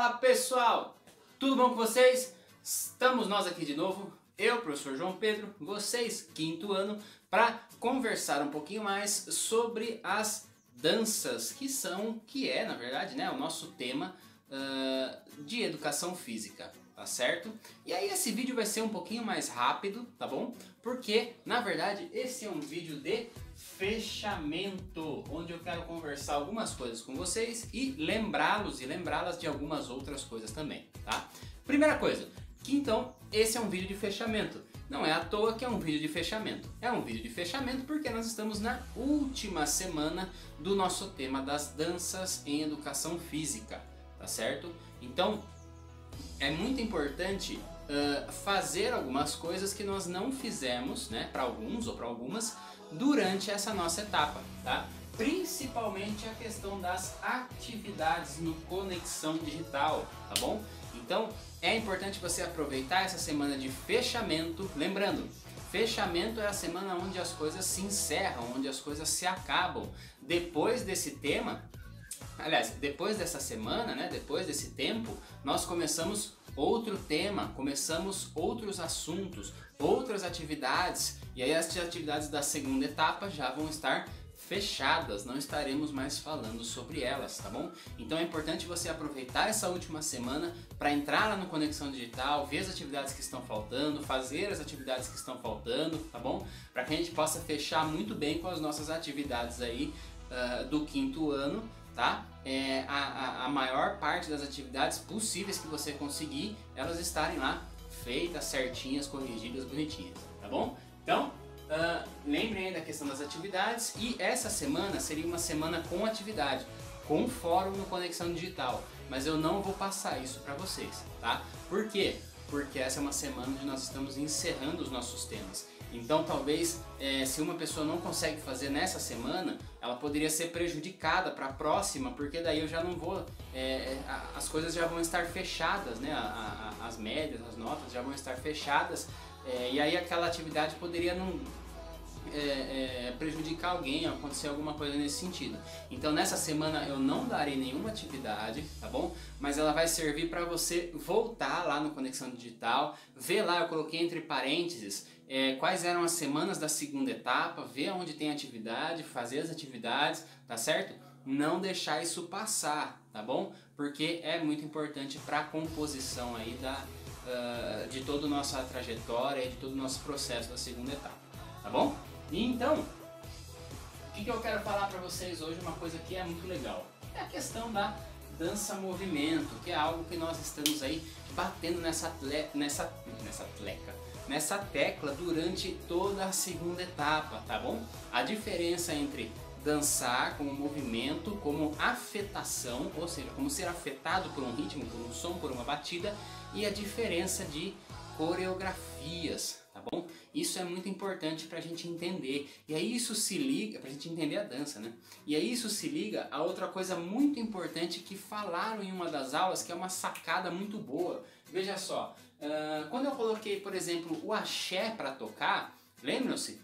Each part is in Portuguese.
Fala pessoal, tudo bom com vocês? Estamos nós aqui de novo, eu, professor João Pedro, vocês, quinto ano, para conversar um pouquinho mais sobre as danças, que é na verdade, né, o nosso tema de educação física, tá certo? E aí esse vídeo vai ser um pouquinho mais rápido, tá bom? Porque na verdade esse é um vídeo de fechamento, onde eu quero conversar algumas coisas com vocês e lembrá-los e lembrá-las de algumas outras coisas também, tá? Primeira coisa, que então esse é um vídeo de fechamento. Não é à toa que é um vídeo de fechamento. É um vídeo de fechamento porque nós estamos na última semana do nosso tema das danças em educação física, tá certo? Então é muito importante fazer algumas coisas que nós não fizemos, né, para alguns ou para algumas, durante essa nossa etapa, tá? Principalmente a questão das atividades no Conexão Digital, tá bom? Então é importante você aproveitar essa semana de fechamento, lembrando, fechamento é a semana onde as coisas se encerram, onde as coisas se acabam. Depois desse tema, aliás, depois dessa semana, né, depois desse tempo, nós começamos outro tema, começamos outros assuntos, outras atividades, e aí as atividades da segunda etapa já vão estar fechadas, não estaremos mais falando sobre elas, tá bom? Então é importante você aproveitar essa última semana para entrar lá no Conexão Digital, ver as atividades que estão faltando, fazer as atividades que estão faltando, tá bom? Para que a gente possa fechar muito bem com as nossas atividades aí do quinto ano, tá? A maior parte das atividades possíveis que você conseguir, elas estarem lá feitas, certinhas, corrigidas, bonitinhas, tá bom? Então, lembrem aí da questão das atividades, e essa semana seria uma semana com atividade, com fórum no Conexão Digital, mas eu não vou passar isso para vocês, tá? Por quê? Porque essa é uma semana onde nós estamos encerrando os nossos temas. Então talvez se uma pessoa não consegue fazer nessa semana, ela poderia ser prejudicada para a próxima, porque daí eu já não vou, as coisas já vão estar fechadas, né? As médias, as notas já vão estar fechadas, e aí aquela atividade poderia não prejudicar alguém, acontecer alguma coisa nesse sentido. Então nessa semana eu não darei nenhuma atividade, tá bom? Mas ela vai servir para você voltar lá no Conexão Digital, ver lá, eu coloquei entre parênteses quais eram as semanas da segunda etapa, ver onde tem atividade, fazer as atividades, tá certo? Não deixar isso passar, tá bom? Porque é muito importante para a composição aí de toda a nossa trajetória e de todo o nosso processo da segunda etapa, tá bom? E então, o que eu quero falar para vocês hoje, uma coisa que é muito legal, é a questão da dança-movimento, que é algo que nós estamos aí batendo nessa tecla durante toda a segunda etapa, tá bom? A diferença entre dançar como movimento, como afetação, ou seja, como ser afetado por um ritmo, por um som, por uma batida, e a diferença de coreografias, tá bom? Isso é muito importante pra gente entender, e aí isso se liga, pra gente entender a dança, né? E aí isso se liga a outra coisa muito importante que falaram em uma das aulas, que é uma sacada muito boa. Veja só, quando eu coloquei, por exemplo, o axé pra tocar, lembram-se?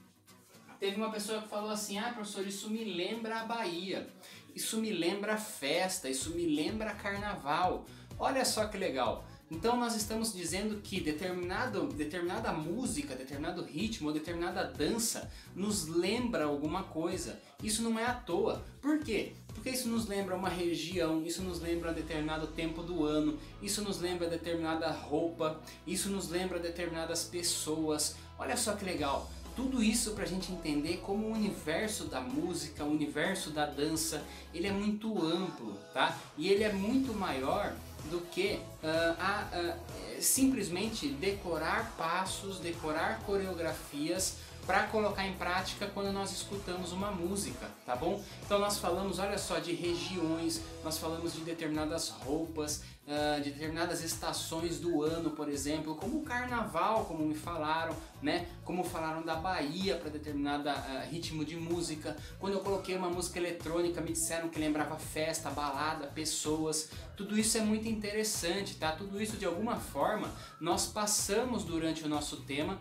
Teve uma pessoa que falou assim, professor, isso me lembra a Bahia, isso me lembra festa, isso me lembra carnaval. Olha só que legal. Então nós estamos dizendo que determinada música, determinado ritmo, ou determinada dança nos lembra alguma coisa. Isso não é à toa. Por quê? Porque isso nos lembra uma região, isso nos lembra determinado tempo do ano, isso nos lembra determinada roupa, isso nos lembra determinadas pessoas. Olha só que legal. Tudo isso para a gente entender como o universo da música, o universo da dança, ele é muito amplo, tá? E ele é muito maior do que simplesmente decorar passos, decorar coreografias para colocar em prática quando nós escutamos uma música, tá bom? Então nós falamos, olha só, de regiões, nós falamos de determinadas roupas, de determinadas estações do ano, por exemplo, como o carnaval, como me falaram, né? Como falaram da Bahia para determinado ritmo de música. Quando eu coloquei uma música eletrônica, me disseram que lembrava festa, balada, pessoas. Tudo isso é muito interessante, tá? Tudo isso de alguma forma nós passamos durante o nosso tema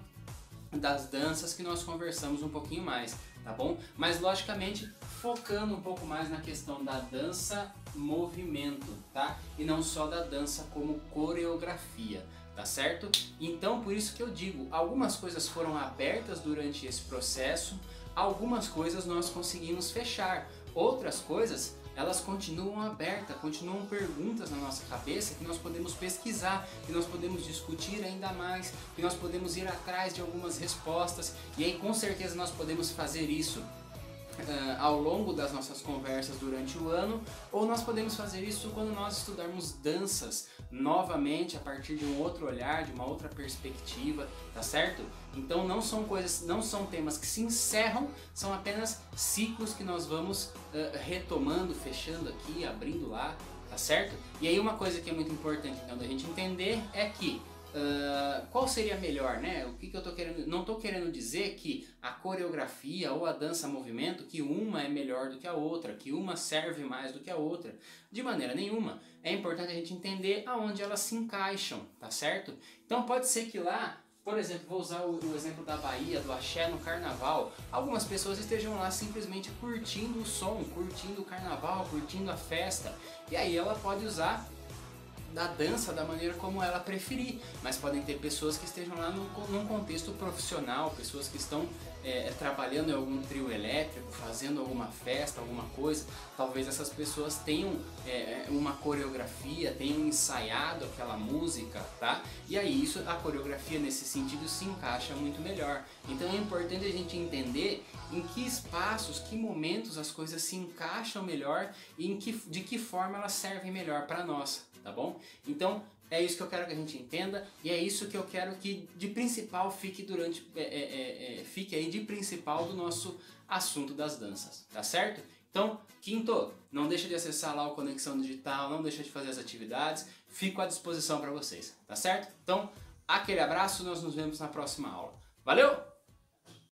das danças, que nós conversamos um pouquinho mais. tá bom? Mas logicamente focando um pouco mais na questão da dança movimento, tá? E não só da dança como coreografia, tá certo? Então por isso que eu digo, algumas coisas foram abertas durante esse processo, algumas coisas nós conseguimos fechar, outras coisas elas continuam abertas, continuam perguntas na nossa cabeça que nós podemos pesquisar, que nós podemos discutir ainda mais, que nós podemos ir atrás de algumas respostas, e aí com certeza nós podemos fazer isso ao longo das nossas conversas durante o ano, ou nós podemos fazer isso quando nós estudarmos danças novamente a partir de um outro olhar, de uma outra perspectiva, tá certo? Então não são coisas, não são temas que se encerram, são apenas ciclos que nós vamos retomando, fechando aqui, abrindo lá, tá certo? E aí uma coisa que é muito importante então da gente entender é que qual seria melhor, né? O que eu tô querendo? Não estou querendo dizer que a coreografia ou a dança movimento, que uma é melhor do que a outra, que uma serve mais do que a outra. De maneira nenhuma. É importante a gente entender aonde elas se encaixam, tá certo? Então pode ser que lá, por exemplo, vou usar o exemplo da Bahia, do axé no carnaval. Algumas pessoas estejam lá simplesmente curtindo o som, curtindo o carnaval, curtindo a festa. E aí ela pode usar da dança da maneira como ela preferir, mas podem ter pessoas que estejam lá num contexto profissional, pessoas que estão trabalhando em algum trio elétrico, fazendo alguma festa, alguma coisa. Talvez essas pessoas tenham uma coreografia, tenham ensaiado aquela música, tá? E aí a coreografia nesse sentido se encaixa muito melhor. Então é importante a gente entender em que espaços, que momentos as coisas se encaixam melhor e de que forma elas servem melhor para nós. Tá bom? Então é isso que eu quero que a gente entenda e é isso que eu quero que de principal fique fique aí de principal do nosso assunto das danças, tá certo? Então, quinto, não deixa de acessar lá o Conexão Digital, não deixa de fazer as atividades, fico à disposição para vocês, tá certo? Então, aquele abraço, nós nos vemos na próxima aula. Valeu!